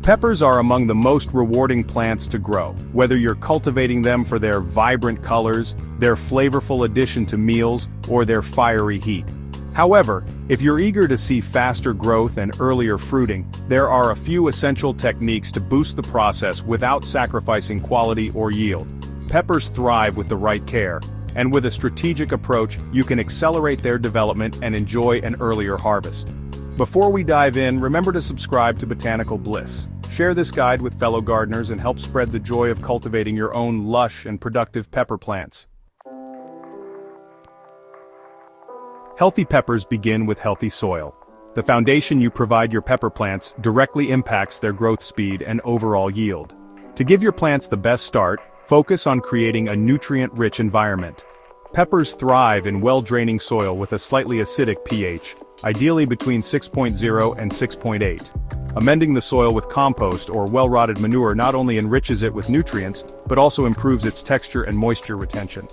Peppers are among the most rewarding plants to grow, whether you're cultivating them for their vibrant colors, their flavorful addition to meals, or their fiery heat. However, if you're eager to see faster growth and earlier fruiting, there are a few essential techniques to boost the process without sacrificing quality or yield. Peppers thrive with the right care, and with a strategic approach, you can accelerate their development and enjoy an earlier harvest. Before we dive in, remember to subscribe to Botanical Bliss. Share this guide with fellow gardeners and help spread the joy of cultivating your own lush and productive pepper plants. Healthy peppers begin with healthy soil. The foundation you provide your pepper plants directly impacts their growth speed and overall yield. To give your plants the best start, focus on creating a nutrient-rich environment. Peppers thrive in well-draining soil with a slightly acidic pH, ideally between 6.0 and 6.8. Amending the soil with compost or well-rotted manure not only enriches it with nutrients, but also improves its texture and moisture retention.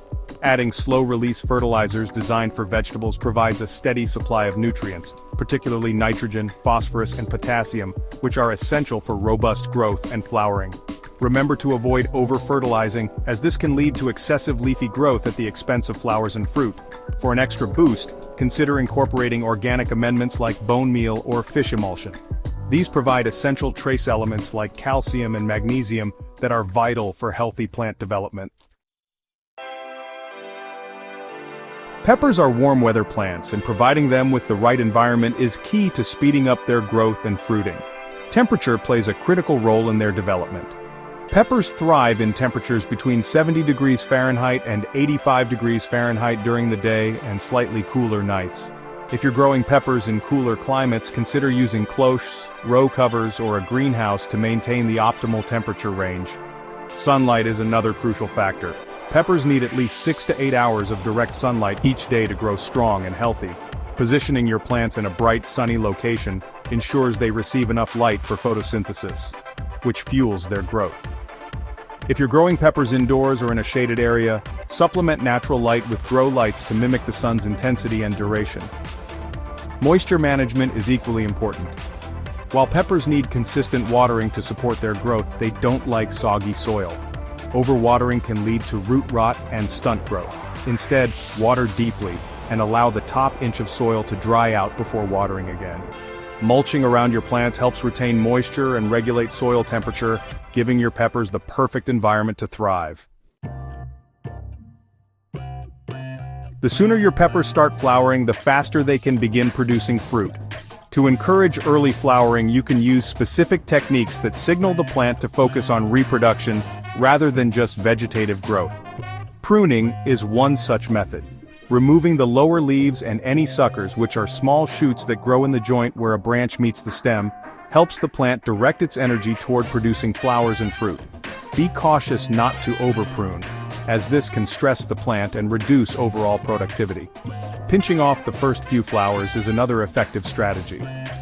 Adding slow-release fertilizers designed for vegetables provides a steady supply of nutrients, particularly nitrogen, phosphorus, and potassium, which are essential for robust growth and flowering. Remember to avoid over-fertilizing, as this can lead to excessive leafy growth at the expense of flowers and fruit. For an extra boost, consider incorporating organic amendments like bone meal or fish emulsion. These provide essential trace elements like calcium and magnesium that are vital for healthy plant development. Peppers are warm-weather plants, and providing them with the right environment is key to speeding up their growth and fruiting. Temperature plays a critical role in their development. Peppers thrive in temperatures between 70 degrees Fahrenheit and 85 degrees Fahrenheit during the day and slightly cooler nights. If you're growing peppers in cooler climates, consider using cloches, row covers, or a greenhouse to maintain the optimal temperature range. Sunlight is another crucial factor. Peppers need at least 6 to 8 hours of direct sunlight each day to grow strong and healthy. Positioning your plants in a bright, sunny location ensures they receive enough light for photosynthesis, which fuels their growth. If you're growing peppers indoors or in a shaded area, supplement natural light with grow lights to mimic the sun's intensity and duration. Moisture management is equally important. While peppers need consistent watering to support their growth, they don't like soggy soil. Overwatering can lead to root rot and stunt growth. Instead, water deeply and allow the top inch of soil to dry out before watering again. Mulching around your plants helps retain moisture and regulate soil temperature, giving your peppers the perfect environment to thrive. The sooner your peppers start flowering, the faster they can begin producing fruit. To encourage early flowering, you can use specific techniques that signal the plant to focus on reproduction rather than just vegetative growth. Pruning is one such method. Removing the lower leaves and any suckers, which are small shoots that grow in the joint where a branch meets the stem, helps the plant direct its energy toward producing flowers and fruit. Be cautious not to overprune, as this can stress the plant and reduce overall productivity. Pinching off the first few flowers is another effective strategy.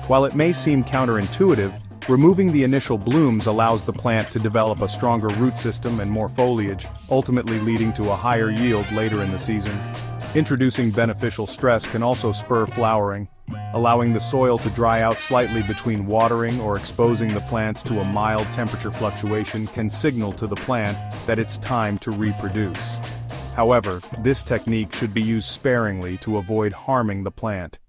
While it may seem counterintuitive, removing the initial blooms allows the plant to develop a stronger root system and more foliage, ultimately leading to a higher yield later in the season. Introducing beneficial stress can also spur flowering. Allowing the soil to dry out slightly between watering or exposing the plants to a mild temperature fluctuation can signal to the plant that it's time to reproduce. However, this technique should be used sparingly to avoid harming the plant.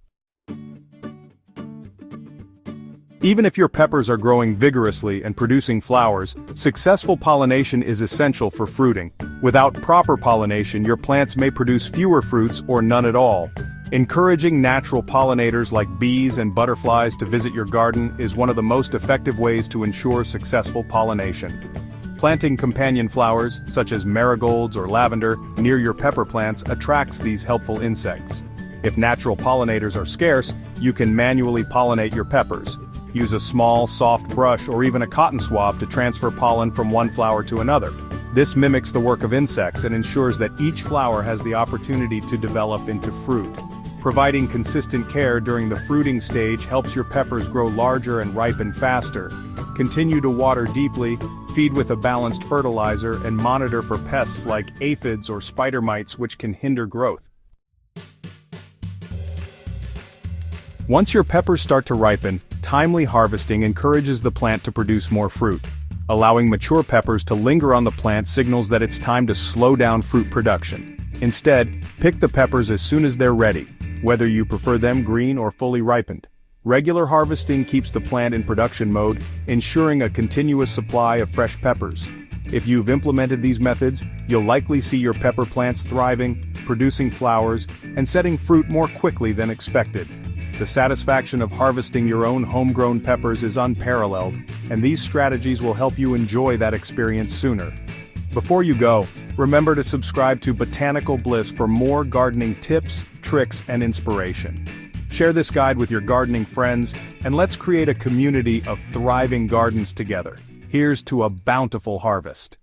Even if your peppers are growing vigorously and producing flowers, successful pollination is essential for fruiting. Without proper pollination, your plants may produce fewer fruits or none at all. Encouraging natural pollinators like bees and butterflies to visit your garden is one of the most effective ways to ensure successful pollination. Planting companion flowers, such as marigolds or lavender, near your pepper plants attracts these helpful insects. If natural pollinators are scarce, you can manually pollinate your peppers. Use a small, soft brush or even a cotton swab to transfer pollen from one flower to another. This mimics the work of insects and ensures that each flower has the opportunity to develop into fruit. Providing consistent care during the fruiting stage helps your peppers grow larger and ripen faster. Continue to water deeply, feed with a balanced fertilizer, and monitor for pests like aphids or spider mites which can hinder growth. Once your peppers start to ripen, Timely harvesting encourages the plant to produce more fruit. Allowing mature peppers to linger on the plant signals that it's time to slow down fruit production. Instead, pick the peppers as soon as they're ready, whether you prefer them green or fully ripened. Regular harvesting keeps the plant in production mode, ensuring a continuous supply of fresh peppers. If you've implemented these methods, you'll likely see your pepper plants thriving, producing flowers, and setting fruit more quickly than expected. The satisfaction of harvesting your own homegrown peppers is unparalleled, and these strategies will help you enjoy that experience sooner. Before you go, remember to subscribe to Botanical Bliss for more gardening tips, tricks, and inspiration. Share this guide with your gardening friends, and let's create a community of thriving gardens together. Here's to a bountiful harvest.